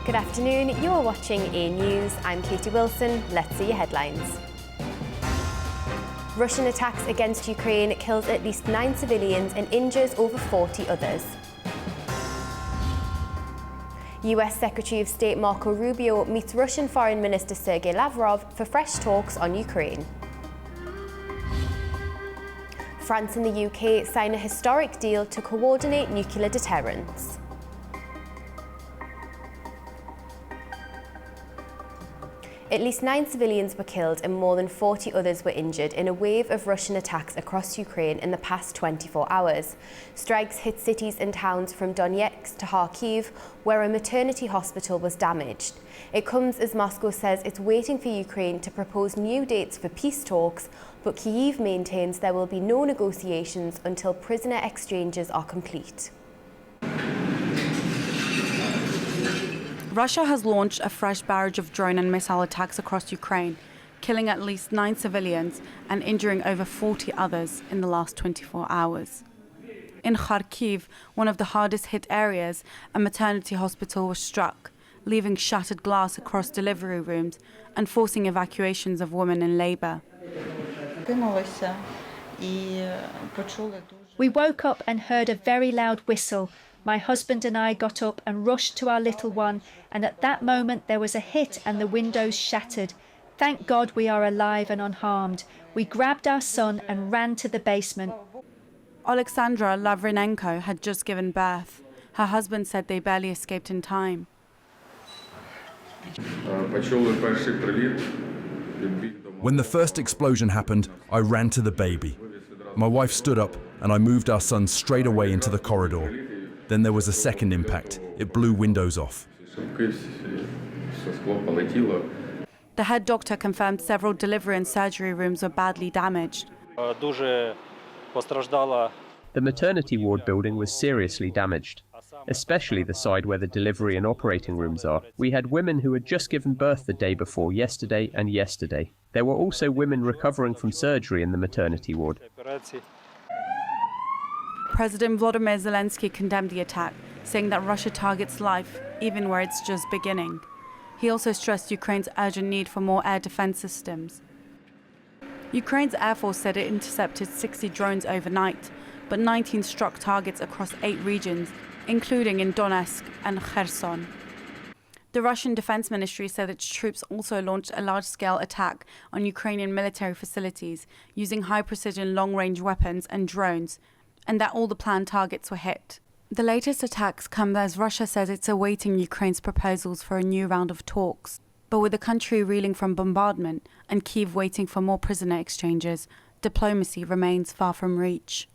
Good afternoon, you are watching Anewz. I'm Katie Wilson. Let's see your headlines. Russian attacks against Ukraine kills at least 9 civilians and injures over 40 others. US Secretary of State Marco Rubio meets Russian Foreign Minister Sergei Lavrov for fresh talks on Ukraine. France and the UK sign a historic deal to coordinate nuclear deterrence. At least 9 civilians were killed and more than 40 others were injured in a wave of Russian attacks across Ukraine in the past 24 hours. Strikes hit cities and towns from Donetsk to Kharkiv, where a maternity hospital was damaged. It comes as Moscow says it's waiting for Ukraine to propose new dates for peace talks, but Kyiv maintains there will be no negotiations until prisoner exchanges are complete. Russia has launched a fresh barrage of drone and missile attacks across Ukraine, killing at least 9 civilians and injuring over 40 others in the last 24 hours. In Kharkiv, one of the hardest hit areas, a maternity hospital was struck, leaving shattered glass across delivery rooms and forcing evacuations of women in labour. We woke up and heard a very loud whistle. My husband and I got up and rushed to our little one, and at that moment there was a hit and the windows shattered. Thank God we are alive and unharmed. We grabbed our son and ran to the basement. Alexandra Lavrinenko had just given birth. Her husband said they barely escaped in time. When the first explosion happened, I ran to the baby. My wife stood up and I moved our son straight away into the corridor. Then there was a second impact. It blew windows off. The head doctor confirmed several delivery and surgery rooms were badly damaged. The maternity ward building was seriously damaged, especially the side where the delivery and operating rooms are. We had women who had just given birth the day before yesterday and yesterday. There were also women recovering from surgery in the maternity ward. President Volodymyr Zelensky condemned the attack, saying that Russia targets life even where it's just beginning. He also stressed Ukraine's urgent need for more air defense systems. Ukraine's Air Force said it intercepted 60 drones overnight, but 19 struck targets across 8 regions, including in Donetsk and Kherson. The Russian Defense Ministry said its troops also launched a large-scale attack on Ukrainian military facilities using high-precision long-range weapons and drones, and that all the planned targets were hit. The latest attacks come as Russia says it's awaiting Ukraine's proposals for a new round of talks. But with the country reeling from bombardment and Kyiv waiting for more prisoner exchanges, diplomacy remains far from reach.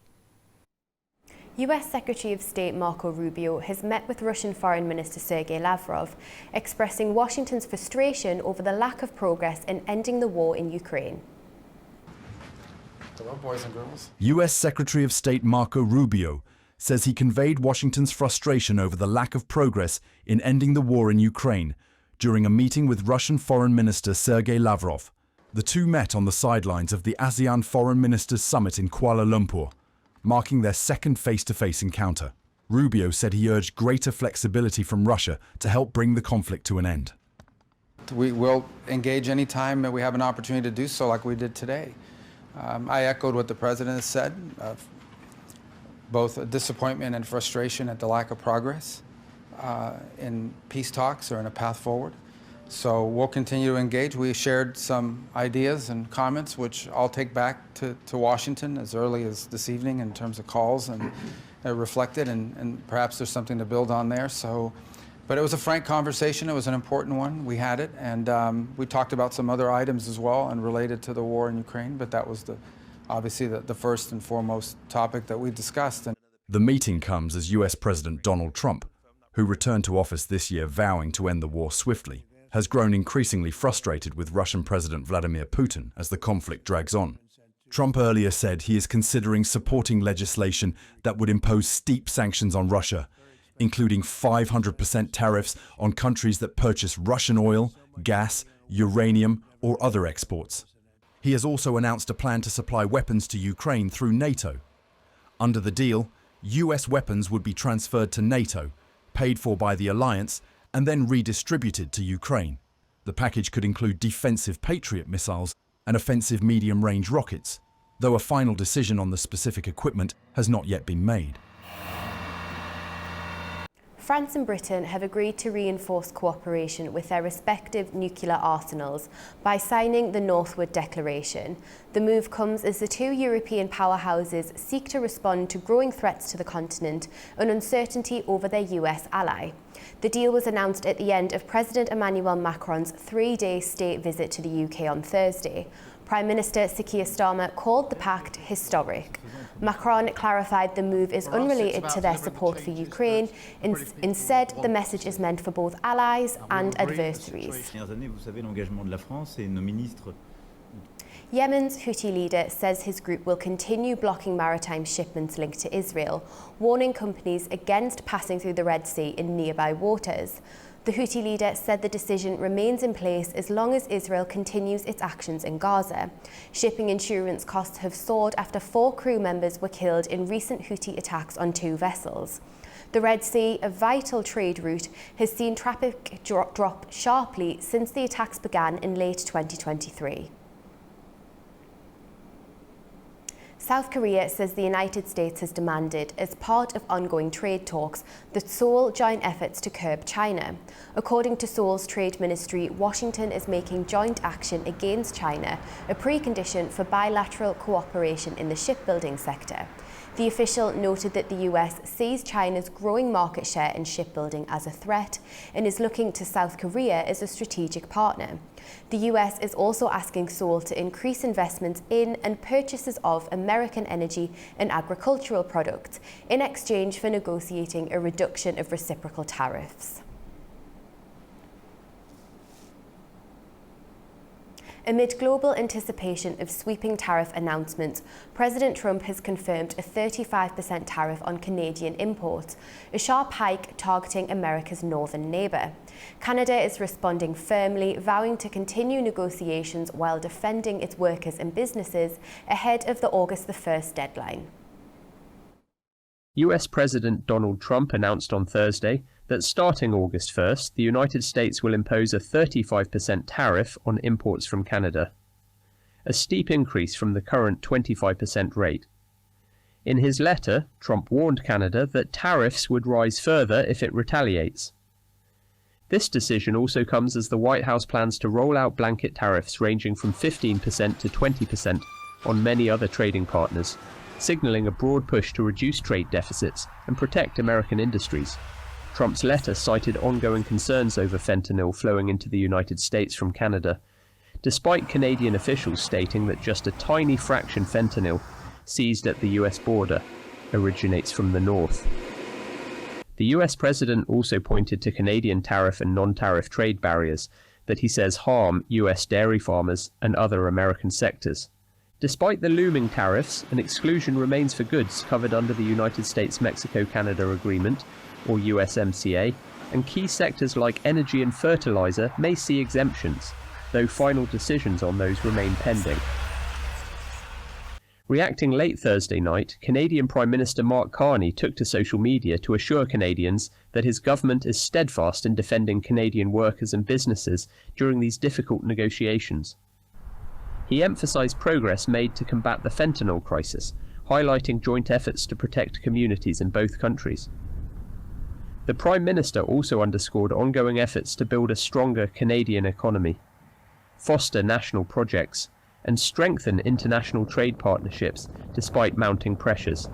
US Secretary of State Marco Rubio has met with Russian Foreign Minister Sergei Lavrov, expressing Washington's frustration over the lack of progress in ending the war in Ukraine. Hello, boys and girls. US Secretary of State Marco Rubio says he conveyed Washington's frustration over the lack of progress in ending the war in Ukraine during a meeting with Russian Foreign Minister Sergei Lavrov. The two met on the sidelines of the ASEAN Foreign Ministers Summit in Kuala Lumpur, marking their second face-to-face encounter. Rubio said he urged greater flexibility from Russia to help bring the conflict to an end. We will engage anytime that we have an opportunity to do so, like we did today. I echoed what the President has said, both disappointment and frustration at the lack of progress in peace talks or in a path forward. So we'll continue to engage. We shared some ideas and comments, which I'll take back to Washington as early as this evening in terms of calls and reflected, and perhaps there's something to build on there. But it was a frank conversation. It was an important one. We had it, and we talked about some other items as well and related to the war in Ukraine, but that was obviously the first and foremost topic that we discussed. The meeting comes as US President Donald Trump, who returned to office this year vowing to end the war swiftly, has grown increasingly frustrated with Russian President Vladimir Putin as the conflict drags on. Trump earlier said he is considering supporting legislation that would impose steep sanctions on Russia, including 500% tariffs on countries that purchase Russian oil, gas, uranium, or other exports. He has also announced a plan to supply weapons to Ukraine through NATO. Under the deal, US weapons would be transferred to NATO, paid for by the alliance, and then redistributed to Ukraine. The package could include defensive Patriot missiles and offensive medium-range rockets, though a final decision on the specific equipment has not yet been made. France and Britain have agreed to reinforce cooperation with their respective nuclear arsenals by signing the Northwood Declaration. The move comes as the two European powerhouses seek to respond to growing threats to the continent and uncertainty over their US ally. The deal was announced at the end of President Emmanuel Macron's three-day state visit to the UK on Thursday. Prime Minister Sir Keir Starmer called the pact historic. Macron clarified the move is unrelated to their support for Ukraine. Instead, the message is meant for both allies and adversaries. Yemen's Houthi leader says his group will continue blocking maritime shipments linked to Israel, warning companies against passing through the Red Sea in nearby waters. The Houthi leader said the decision remains in place as long as Israel continues its actions in Gaza. Shipping insurance costs have soared after 4 crew members were killed in recent Houthi attacks on 2 vessels. The Red Sea, a vital trade route, has seen traffic drop sharply since the attacks began in late 2023. South Korea says the United States has demanded, as part of ongoing trade talks, that Seoul join efforts to curb China. According to Seoul's trade ministry, Washington is making joint action against China a precondition for bilateral cooperation in the shipbuilding sector. The official noted that the US sees China's growing market share in shipbuilding as a threat and is looking to South Korea as a strategic partner. The US is also asking Seoul to increase investments in and purchases of American energy and agricultural products in exchange for negotiating a reduction of reciprocal tariffs. Amid global anticipation of sweeping tariff announcements, President Trump has confirmed a 35% tariff on Canadian imports, a sharp hike targeting America's northern neighbour. Canada is responding firmly, vowing to continue negotiations while defending its workers and businesses ahead of the August 1st deadline. US President Donald Trump announced on Thursday that starting August 1st, the United States will impose a 35% tariff on imports from Canada, a steep increase from the current 25% rate. In his letter, Trump warned Canada that tariffs would rise further if it retaliates. This decision also comes as the White House plans to roll out blanket tariffs ranging from 15% to 20% on many other trading partners, signaling a broad push to reduce trade deficits and protect American industries. Trump's letter cited ongoing concerns over fentanyl flowing into the United States from Canada, despite Canadian officials stating that just a tiny fraction fentanyl seized at the US border originates from the north. The US president also pointed to Canadian tariff and non-tariff trade barriers that he says harm US dairy farmers and other American sectors. Despite the looming tariffs, an exclusion remains for goods covered under the United States-Mexico-Canada Agreement, or USMCA, and key sectors like energy and fertilizer may see exemptions, though final decisions on those remain pending. Reacting late Thursday night, Canadian Prime Minister Mark Carney took to social media to assure Canadians that his government is steadfast in defending Canadian workers and businesses during these difficult negotiations. He emphasised progress made to combat the fentanyl crisis, highlighting joint efforts to protect communities in both countries. The Prime Minister also underscored ongoing efforts to build a stronger Canadian economy, foster national projects, and strengthen international trade partnerships despite mounting pressures.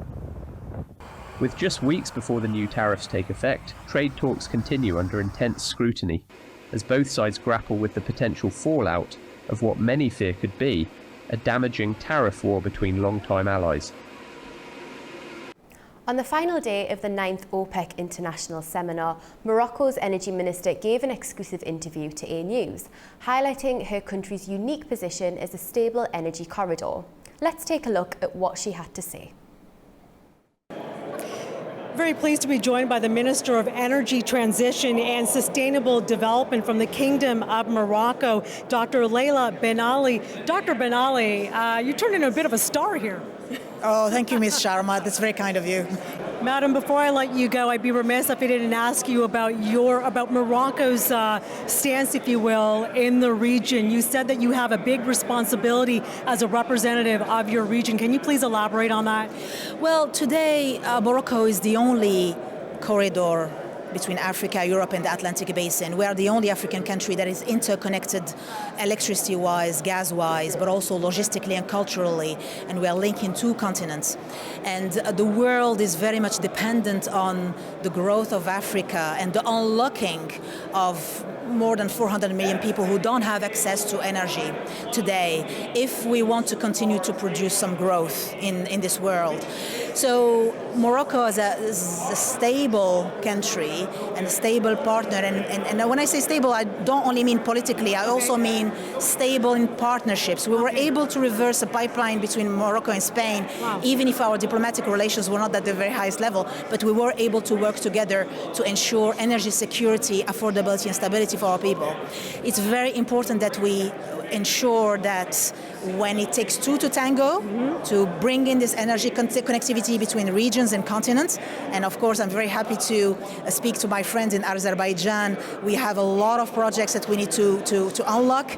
With just weeks before the new tariffs take effect, trade talks continue under intense scrutiny, as both sides grapple with the potential fallout of what many fear could be a damaging tariff war between longtime allies. On the final day of the 9th OPEC International Seminar, Morocco's Energy Minister gave an exclusive interview to Anewz, highlighting her country's unique position as a stable energy corridor. Let's take a look at what she had to say. Very pleased to be joined by the Minister of Energy Transition and Sustainable Development from the Kingdom of Morocco, Dr. Leila Ben Ali. Dr. Ben Ali, you turned into a bit of a star here. Oh, thank you, Ms. Sharma. That's very kind of you. Madam, before I let you go, I'd be remiss if I didn't ask you about Morocco's stance, if you will, in the region. You said that you have a big responsibility as a representative of your region. Can you please elaborate on that? Well, today Morocco is the only corridor between Africa, Europe, and the Atlantic Basin. We are the only African country that is interconnected electricity-wise, gas-wise, but also logistically and culturally, and we are linking two continents. And the world is very much dependent on the growth of Africa and the unlocking of more than 400 million people who don't have access to energy today if we want to continue to produce some growth in this world. So Morocco is a stable country and a stable partner. And when I say stable, I don't only mean politically, I also mean stable in partnerships. We were able to reverse a pipeline between Morocco and Spain, even if our diplomatic relations were not at the very highest level, but we were able to work together to ensure energy security, affordability, and stability for our people. It's very important that we ensure that when it takes two to tango, to bring in this energy connectivity between regions and continents. And of course, I'm very happy to speak to my friends in Azerbaijan. We have a lot of projects that we need to unlock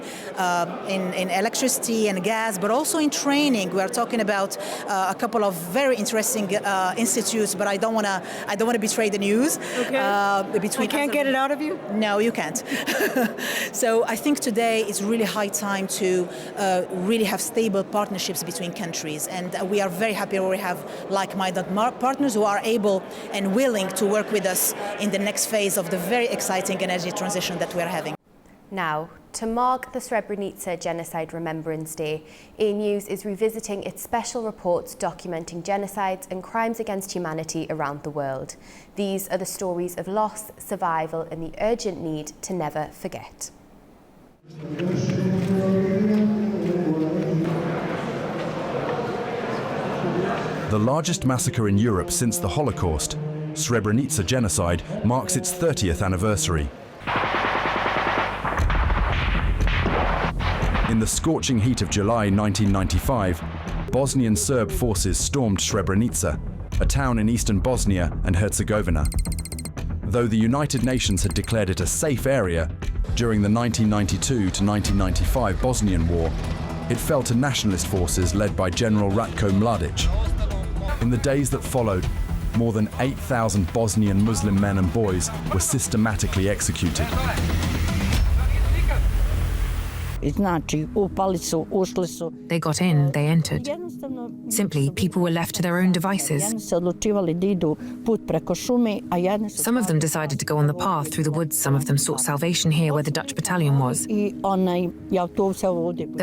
in electricity and gas, but also in training. We are talking about a couple of very interesting institutes, but I don't want to betray the news. Okay. I can't get it out of you? No, you can't. So I think today it's really high time to really have stable partnerships between countries, and we are very happy we have like-minded partners who are able and willing to work with us in the next phase of the very exciting energy transition that we are having. Now, to mark the Srebrenica Genocide Remembrance Day, Anewz is revisiting its special reports documenting genocides and crimes against humanity around the world. These are the stories of loss, survival, and the urgent need to never forget. The largest massacre in Europe since the Holocaust, Srebrenica genocide marks its 30th anniversary. In the scorching heat of July 1995, Bosnian Serb forces stormed Srebrenica, a town in eastern Bosnia and Herzegovina. Though the United Nations had declared it a safe area during the 1992 to 1995 Bosnian War, it fell to nationalist forces led by General Ratko Mladic. In the days that followed, more than 8,000 Bosnian Muslim men and boys were systematically executed. They got in, they entered. Simply, people were left to their own devices. Some of them decided to go on the path through the woods. Some of them sought salvation here where the Dutch battalion was. There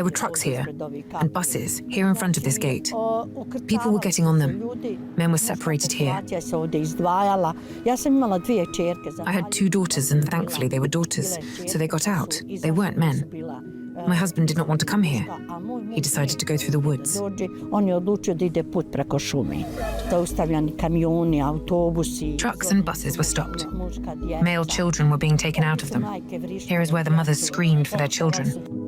were trucks here and buses here in front of this gate. People were getting on them. Men were separated here. I had two daughters, and thankfully they were daughters, so they got out. They weren't men. My husband did not want to come here. He decided to go through the woods. Trucks and buses were stopped. Male children were being taken out of them. Here is where the mothers screamed for their children.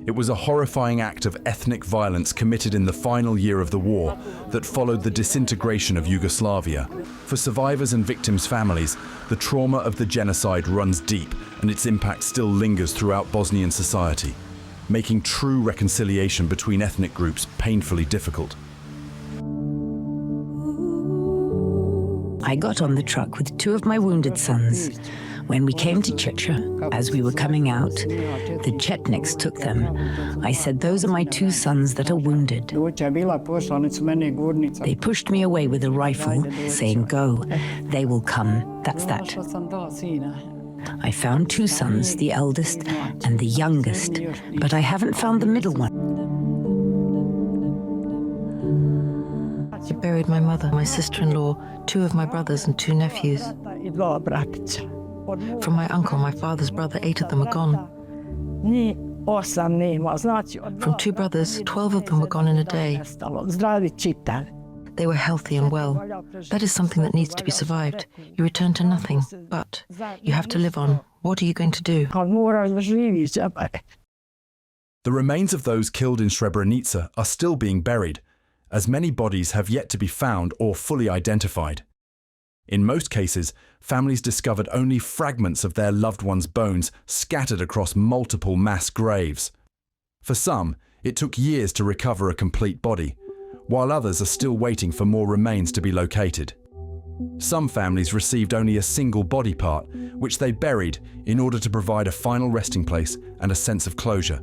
It was a horrifying act of ethnic violence committed in the final year of the war that followed the disintegration of Yugoslavia. For survivors and victims' families, the trauma of the genocide runs deep, and its impact still lingers throughout Bosnian society, making true reconciliation between ethnic groups painfully difficult. I got on the truck with two of my wounded sons. When we came to Chitra, as we were coming out, the Chetniks took them. I said, "Those are my two sons that are wounded." They pushed me away with a rifle, saying, "Go, they will come." That's that. I found two sons, the eldest and the youngest, but I haven't found the middle one. I buried my mother, my sister-in-law, two of my brothers and two nephews. From my uncle, my father's brother, 8 of them are gone. From 2 brothers, 12 of them were gone in a day. They were healthy and well. That is something that needs to be survived. You return to nothing, but you have to live on. What are you going to do? The remains of those killed in Srebrenica are still being buried, as many bodies have yet to be found or fully identified. In most cases, families discovered only fragments of their loved ones' bones scattered across multiple mass graves. For some, it took years to recover a complete body, while others are still waiting for more remains to be located. Some families received only a single body part, which they buried in order to provide a final resting place and a sense of closure.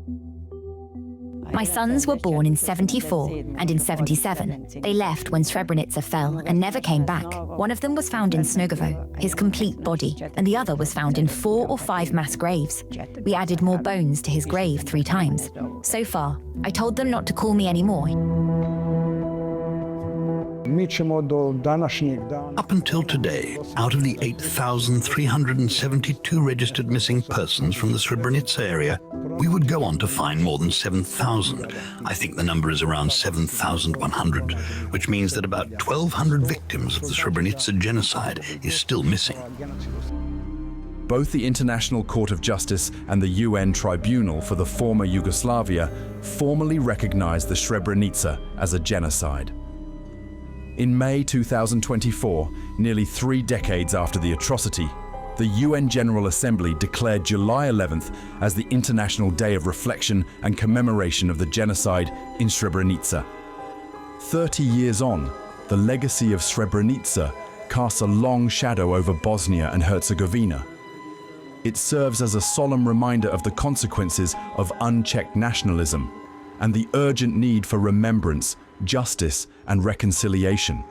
My sons were born in 74 and in 77. They left when Srebrenica fell and never came back. One of them was found in Snugovo, his complete body, and the other was found in 4 or 5 mass graves. We added more bones to his grave 3 times. So far, I told them not to call me anymore. Up until today, out of the 8,372 registered missing persons from the Srebrenica area, we would go on to find more than 7,000. I think the number is around 7,100, which means that about 1,200 victims of the Srebrenica genocide is still missing. Both the International Court of Justice and the UN Tribunal for the former Yugoslavia formally recognized the Srebrenica as a genocide. In May 2024, nearly 3 decades after the atrocity, the UN General Assembly declared July 11th as the International Day of Reflection and Commemoration of the Genocide in Srebrenica. 30 years on, the legacy of Srebrenica casts a long shadow over Bosnia and Herzegovina. It serves as a solemn reminder of the consequences of unchecked nationalism and the urgent need for remembrance, justice, and reconciliation.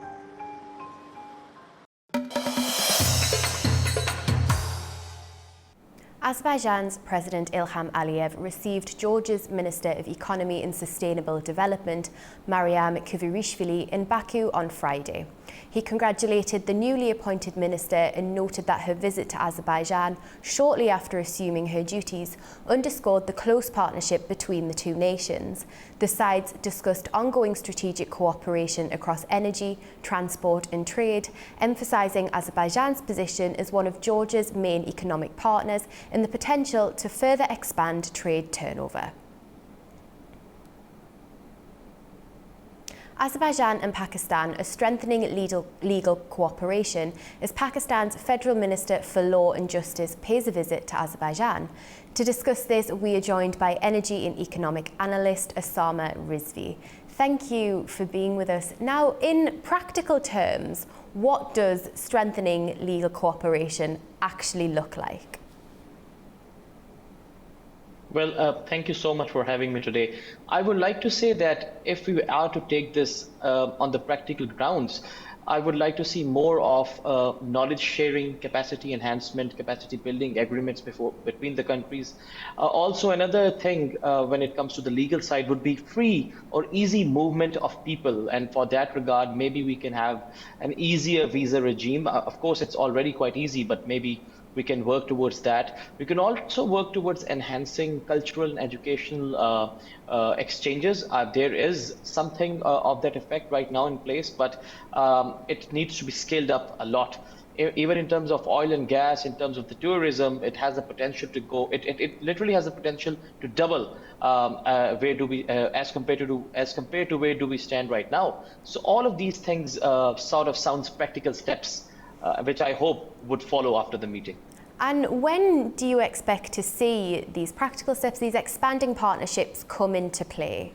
Azerbaijan's President Ilham Aliyev received Georgia's Minister of Economy and Sustainable Development, Maryam Kvyashvili, in Baku on Friday. He congratulated the newly appointed minister and noted that her visit to Azerbaijan, shortly after assuming her duties, underscored the close partnership between the two nations. The sides discussed ongoing strategic cooperation across energy, transport and trade, emphasising Azerbaijan's position as one of Georgia's main economic partners and the potential to further expand trade turnover. Azerbaijan and Pakistan are strengthening legal cooperation as Pakistan's Federal Minister for Law and Justice pays a visit to Azerbaijan. To discuss this, we are joined by energy and economic analyst Osama Rizvi. Thank you for being with us. Now, in practical terms, what does strengthening legal cooperation actually look like? Well, thank you so much for having me today. I would like to say that if we are to take this on the practical grounds, I would like to see more of knowledge sharing, capacity enhancement, capacity building agreements between the countries. Also, another thing when it comes to the legal side would be free or easy movement of people. And for that regard, maybe we can have an easier visa regime. Of course, it's already quite easy, but maybe we can work towards that. We can also work towards enhancing cultural and educational exchanges. There is something of that effect right now in place, but it needs to be scaled up a lot. Even in terms of oil and gas, in terms of the tourism, it has the potential to go. It literally has the potential to double. Where do we, as compared to where do we stand right now? So all of these things sort of sounds practical steps, which I hope would follow after the meeting. And when do you expect to see these practical steps, these expanding partnerships come into play?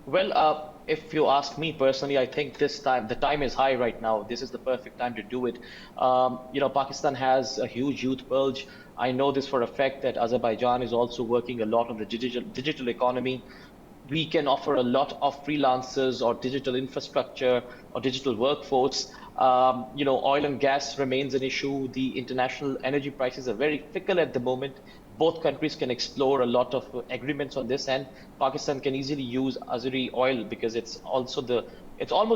Well, if you ask me personally, I think the time is high right now. This is the perfect time to do it. Pakistan has a huge youth bulge. I know this for a fact that Azerbaijan is also working a lot on the digital economy. We can offer a lot of freelancers or digital infrastructure or digital workforce. Oil and gas remains an issue. The international energy prices are very fickle at the moment. Both countries can explore a lot of agreements on this, and Pakistan can easily use Azeri oil because it's almost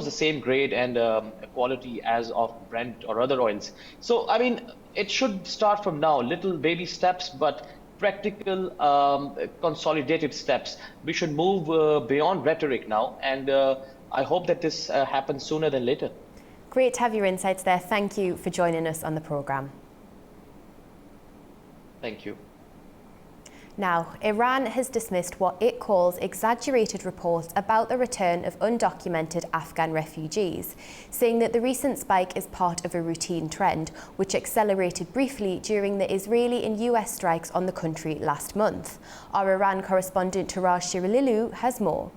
the same grade and quality as of Brent or other oils. So, I mean, it should start from now, little baby steps, but practical, consolidated steps. We should move beyond rhetoric now, and I hope that this happens sooner than later. Great to have your insights there. Thank you for joining us on the programme. Thank you. Now, Iran has dismissed what it calls exaggerated reports about the return of undocumented Afghan refugees, saying that the recent spike is part of a routine trend, which accelerated briefly during the Israeli and US strikes on the country last month. Our Iran correspondent Taraj Shiralilu has more.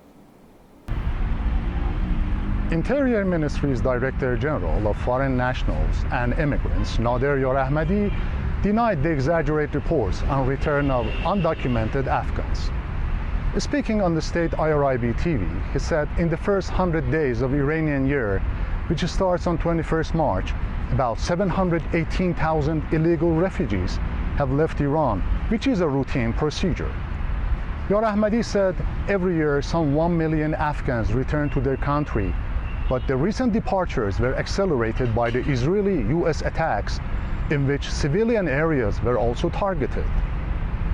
Interior Ministry's Director General of Foreign Nationals and Immigrants, Nader Yorahmadi, denied the exaggerated reports on return of undocumented Afghans. Speaking on the state IRIB TV, he said in the first 100 days of Iranian year, which starts on 21st March, about 718,000 illegal refugees have left Iran, which is a routine procedure. Yorahmadi said every year some 1 million Afghans return to their country, but the recent departures were accelerated by the Israeli-US attacks in which civilian areas were also targeted.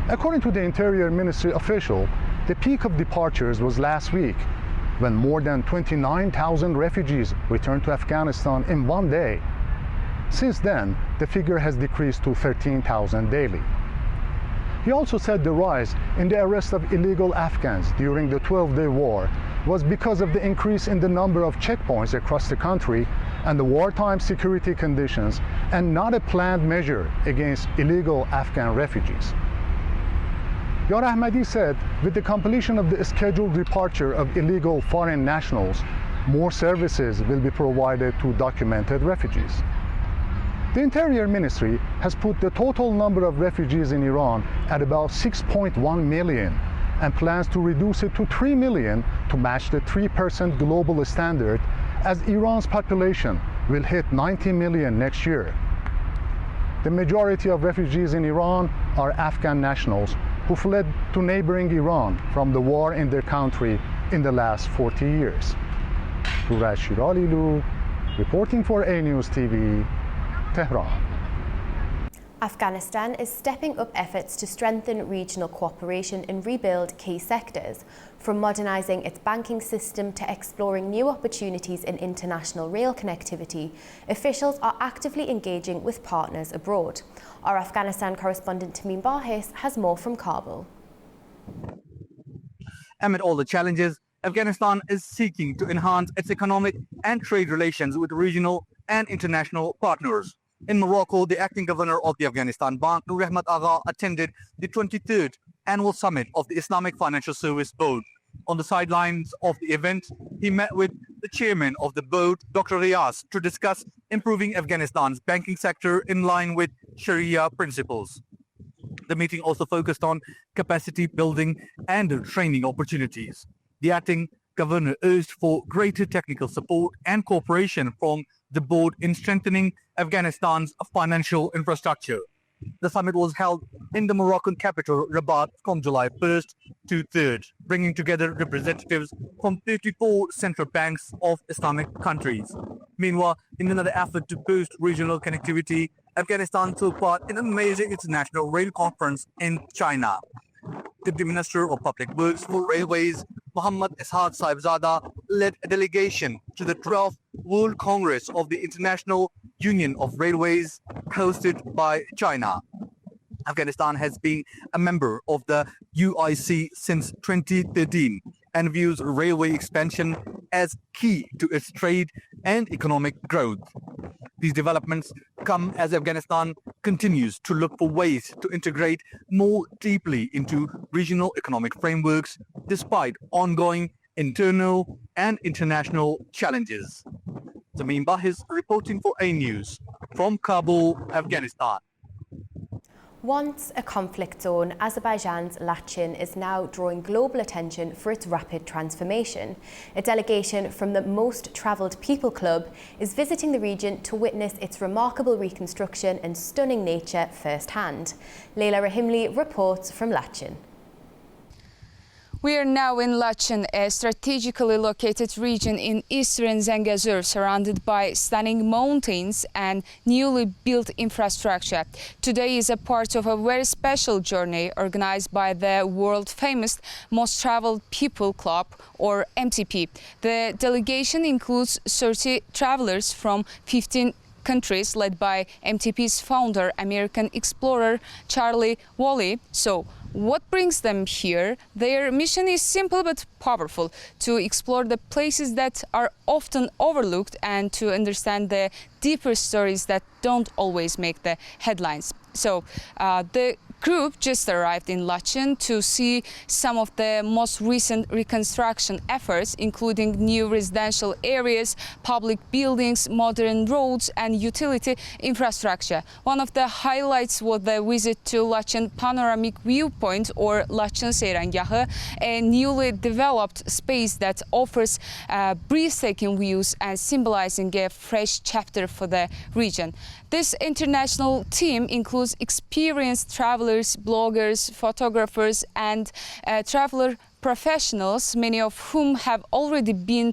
According to the Interior Ministry official, the peak of departures was last week, when more than 29,000 refugees returned to Afghanistan in one day. Since then, the figure has decreased to 13,000 daily. He also said the rise in the arrest of illegal Afghans during the 12-day war was because of the increase in the number of checkpoints across the country and the wartime security conditions, and not a planned measure against illegal Afghan refugees. Yorahmadi said with the completion of the scheduled departure of illegal foreign nationals, more services will be provided to documented refugees. The Interior Ministry has put the total number of refugees in Iran at about 6.1 million and plans to reduce it to 3 million to match the 3% global standard, as Iran's population will hit 90 million next year. The majority of refugees in Iran are Afghan nationals who fled to neighboring Iran from the war in their country in the last 40 years. Taraj Shiralilu, reporting for Anewz TV, Tehran. Afghanistan is stepping up efforts to strengthen regional cooperation and rebuild key sectors, from modernising its banking system to exploring new opportunities in international rail connectivity. Officials are actively engaging with partners abroad. Our Afghanistan correspondent Tamim Bahis has more from Kabul. Amid all the challenges, Afghanistan is seeking to enhance its economic and trade relations with regional and international partners. In Morocco, the acting governor of the Afghanistan Bank, Nur Ahmad Agha, attended the 23rd annual summit of the Islamic Financial Service Board. On the sidelines of the event, he met with the chairman of the board, Dr. Riaz, to discuss improving Afghanistan's banking sector in line with Sharia principles. The meeting also focused on capacity building and training opportunities. The acting governor urged for greater technical support and cooperation from the board in strengthening Afghanistan's financial infrastructure. The summit was held in the Moroccan capital, Rabat, from July 1st to 3rd, bringing together representatives from 34 central banks of Islamic countries. Meanwhile, in another effort to boost regional connectivity, Afghanistan took part in a major international rail conference in China. Deputy Minister of Public Works for Railways, Muhammad Ishaq Sahibzada, led a delegation to the 12th World Congress of the International Union of Railways, hosted by China. Afghanistan has been a member of the UIC since 2013 and views railway expansion as key to its trade and economic growth. These developments come as Afghanistan continues to look for ways to integrate more deeply into regional economic frameworks despite ongoing internal and international challenges. Tamim Bahis reporting for Anewz from Kabul, Afghanistan. Once a conflict zone, Azerbaijan's Lachin is now drawing global attention for its rapid transformation. A delegation from the Most Travelled People Club is visiting the region to witness its remarkable reconstruction and stunning nature firsthand. Leila Rahimli reports from Lachin. We are now in Lachin, a strategically located region in eastern Zangezur, surrounded by stunning mountains and newly built infrastructure. Today is a part of a very special journey organized by the world-famous Most Traveled People Club, or MTP. The delegation includes 30 travelers from 15 countries, led by MTP's founder, American explorer Charlie Wally. So, what brings them here? Their mission is simple but powerful: to explore the places that are often overlooked and to understand the deeper stories that don't always make the headlines. So the group just arrived in Lachin to see some of the most recent reconstruction efforts, including new residential areas, public buildings, modern roads and utility infrastructure. One of the highlights was the visit to Lachin Panoramic Viewpoint, or Lachin Seyrangahı, a newly developed space that offers breathtaking views and symbolizing a fresh chapter for the region. This international team includes experienced travelers, bloggers, photographers and traveler professionals, many of whom have already been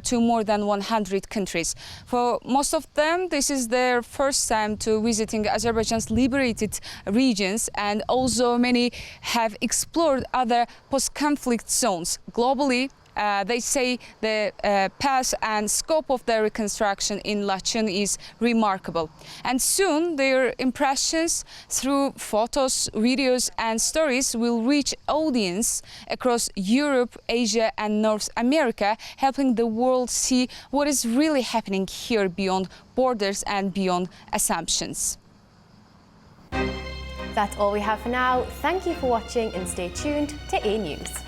to more than 100 countries. For most of them, this is their first time to visiting Azerbaijan's liberated regions, and also many have explored other post-conflict zones. Globally, they say the path and scope of the reconstruction in Lachin is remarkable. And soon their impressions through photos, videos and stories will reach audience across Europe, Asia and North America, helping the world see what is really happening here beyond borders and beyond assumptions. That's all we have for now. Thank you for watching and stay tuned to Anewz.